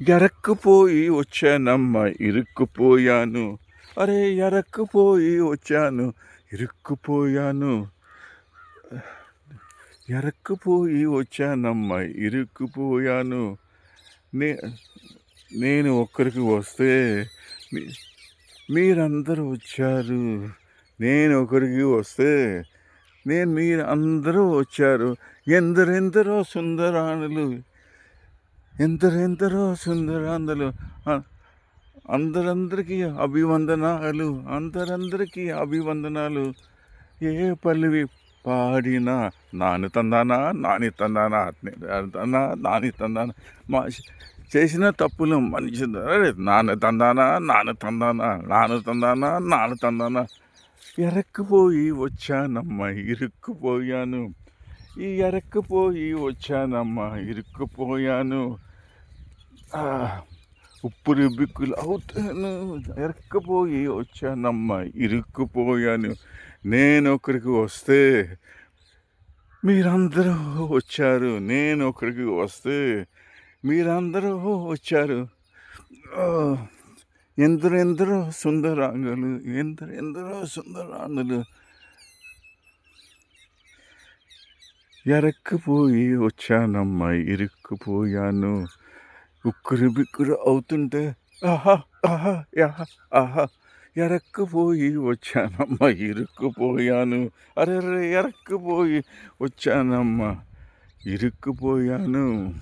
ఎరక్కుపోయి వచ్చానమ్మ ఇరుక్కుపోయాను. అరే ఎరక్కుపోయి వచ్చాను ఇరుక్కుపోయాను. ఎరక్కుపోయి వచ్చానమ్మ ఇరుక్కుపోయాను. నే నేను ఒక్కరికి వస్తే మీ మీరందరూ వచ్చారు. నేను ఒకరికి వస్తే మీరు అందరూ వచ్చారు. ఎందరెందరో సుందరాణులు, ఎందరెందరో సుందరాంధులు. అందరందరికీ అభివందనాలు, అందరందరికీ అభివందనాలు. ఏ పల్లవి పాడినా నాని తందానా నాని తందానా నాని తందానా. మా చేసిన తప్పులు మనిషి నాన్న తందానా నాన్న తందానా నాన్న తందానా నాన్న తందానా. ఎరక్కుపోయి వచ్చానమ్మ ఇరుక్కుపోయాను. ఈ ఎరక్కుపోయి వచ్చానమ్మ ఇరుక్కుపోయాను. ఉప్పురి బిక్కులు అవుతాను. ఎరక్కపోయి వచ్చానమ్మ ఇరుక్కుపోయాను. నేను ఒకరికి వస్తే మీరందరూ వచ్చారు. నేను ఒకరికి వస్తే మీరందరూ వచ్చారు. ఎందరెందరో సుందరాంగులు, ఎందరెందరో సుందరాంగులు. ఎరక్కుపోయి వచ్చానమ్మ ఇరుక్కుపోయాను. ఉక్కురు బిక్కురు అవుతుంటే ఆహా ఆహా యాహా ఆహా. ఎరక్కుపోయి వచ్చానమ్మ ఇరుక్కుపోయాను. అరే ఎరక్కుపోయి వచ్చానమ్మ ఇరుక్కుపోయాను.